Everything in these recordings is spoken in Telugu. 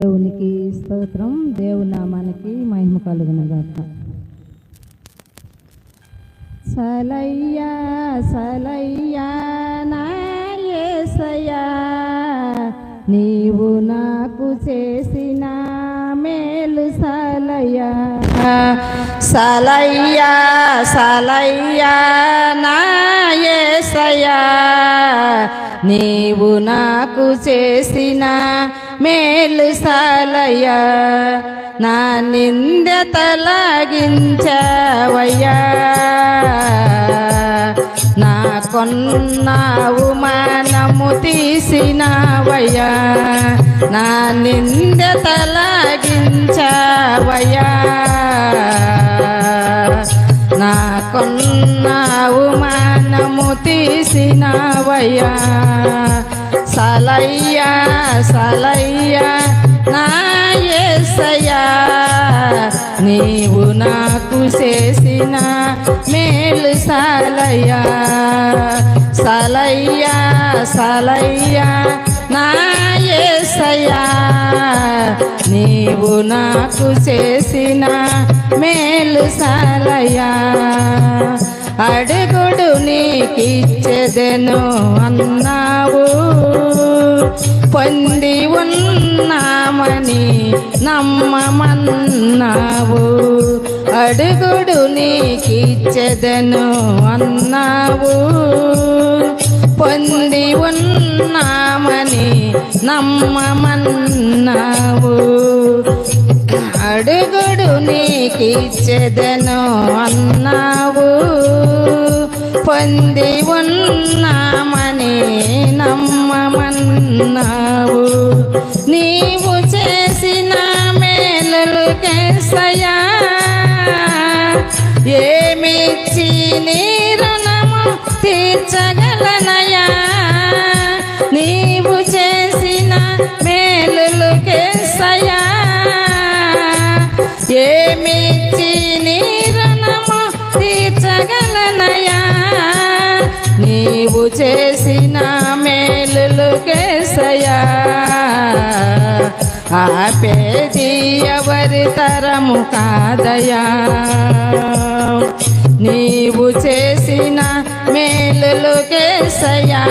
దేవునికి స్తోత్రం. దేవుని నామానికి మహిమ కలుగును గాక. సలయ్యా సలయ్యా నా యేసయ్యా, నీవు నాకు చేసిన మేలు సలయ్యా. సలయ్యా సలయ్యా నా యేసయ్యా, నీవు నాకు చేసిన మేలు సలయ్యా. నా నింద తొలగించవయ్యా, నా కొన్నావు మనము తీసినవయ్యా. నా నింద తొలగించవయ్యా, నా కొన్నావు మనము తీసినవయ్యా. సలయ్యా సలయ్యా నా యేసయ్యా, నీవు నాకు చేసిన మేలు సలయ్యా. సలయ్యా సలయ్యా నా యేసయ్యా, నీవు నాకు చేసిన మేలు సలయ్యా. అడుగుడు నీకిచ్చెదను అన్నావు, పొంది ఉన్నామని నమ్మమన్నావు. అడుగుడు నీకిచ్చెదను అన్నావు, పొంది ఉన్నామని నమ్మమన్నావు. అడుగుడు నీకిచ్చెదను అన్నావు, పొంది ఉన్నామని నమ్మమన్నావు. నీవు చేసిన మేలులకేసయ్యా, ఏమిచ్చి నీ రుణము తీర్చగలనయ్యా. నీవు చేసిన మేలులకేసయ్యా, ఏమిచ్చి నీ రుణము తీర్చగలనయ్యా. నీవు చేసిన మేలులకేసయ్యా, ఆపేది ఎవరి తరము కాదయ్యా. నీవు చేసిన మేలులకేసయ్యా,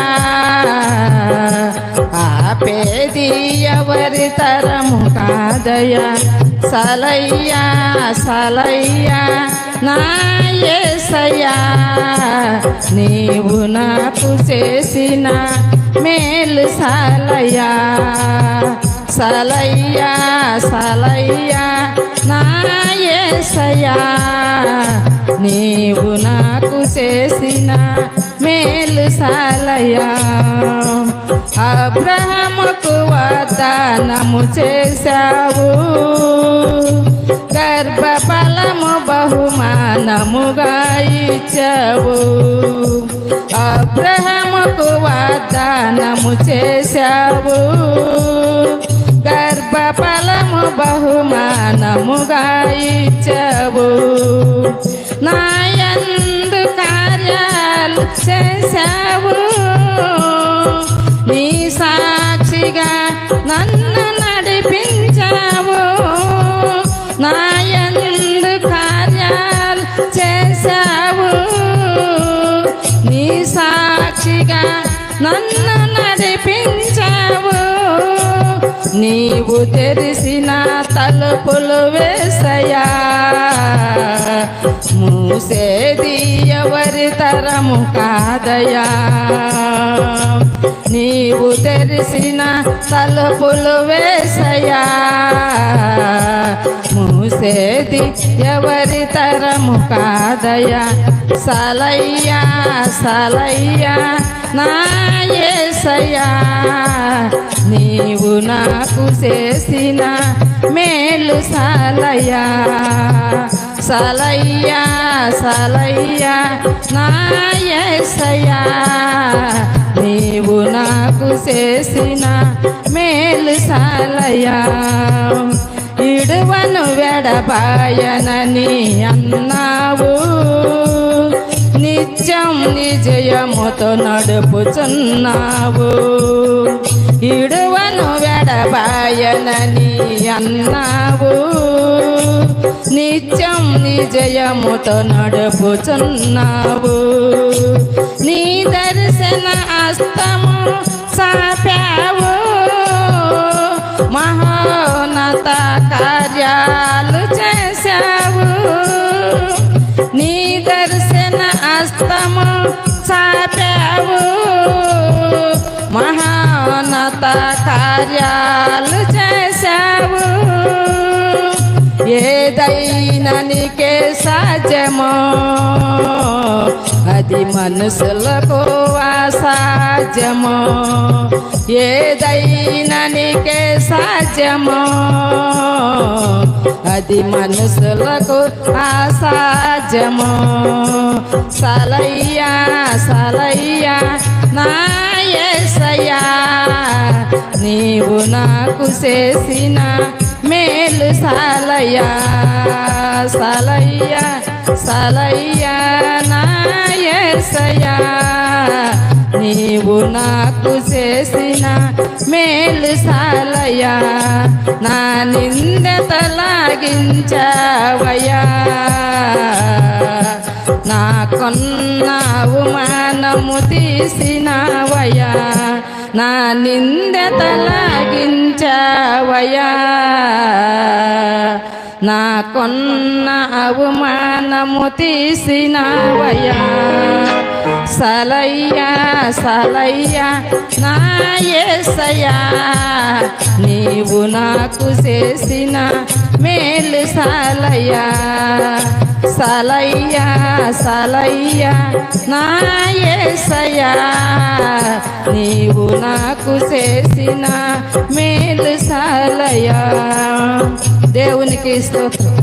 ఆపేది ఎవరి తరము కాదయ్యా. సలయ్యా సలయ్యా నా యేసయ్యా, నీవు నాకు చేసిన మేలు సలయ్యా. సలయ్యా సలయ్యా నా యేసయ్యా, నీవు నాకు చేసిన మేలు సలయ్యా. అబ్రహాముకు వాగ్దానము చేశావు, గర్భఫలము బహుమానముగా ఇచ్చావు. అబ్రహాముకు వాగ్దానము చేశావు, గర్భఫలము బహుమానముగా ఇచ్చావు. నా యందు కార్యాలు చేశావు, నీ సాక్షిగా నన్ను నడిపించావు. నా యందు కార్యాలు చేశావు, నీ సాక్షిగా నన్ను నడిపించావు. నీవు తెరిసిన తలుపులు యేసయ్యా, మూసేది ఎవరి తరము కాదయ్యా. నీవు తెరిసిన తలుపులు యేసయ్యా, మూసేది ఎవరి తరము కాదయ్యా. సలయ్యా సలయ్యా నా యేసయ్యా, నీవు నాకు చేసిన మేలు సలయ్యా. సలయ్యా సలయ్యా నా యేసయ్యా, నీవు నాకు చేసిన మేలు సలయ్యా. ఇడువను వెడబాయనని అన్నావు, నీ నిత్యం నిజయముతో నడుపుచున్నావు. ఇడువను వెడబాయనని అన్నావు. నిత్యం నిజయముతో నడుపుచున్నావు. నీ దర్శన హస్తము సాపావు. మహోన్నత కార్యాలు చేశావు. నీ దర్శన హస్తము సాపావు. మహోన్నత కార్యాలు చేశావు. ఏదైనా నీకే సాధ్యమో అది మనుషులకు అసాధ్యమో. ఏదైనా నీకే సాధ్యమో అది మనుషులకు అసాధ్యమో. సలయ్యా సలయ్యా నా యేసయ్యా, నీవు నాకు చేసిన మేలు సాలయ్యా. సలయ్యా సలయ్యా నా యేసయ్యా, నీవు నాకు చేసిన మేలు సాలయ్యా. నా నిందె తొలగించావయ్యా. నాకున్న అవమానము తీసినావయ్యా. నా నిందె తొలగించావయ్యా. నాకున్న అవమానము తీసినావయ్యా. సలయ్యా సలయ్యా నా యేసయ్యా, నీవు నాకు చేసిన మేలు సాలయ్యా. సలయ్యా సలయ్యా నా యేసయ్యా, నీవు నాకు చేసిన మేలు సాలయ్యా. దేవునికి స్తోత్రం.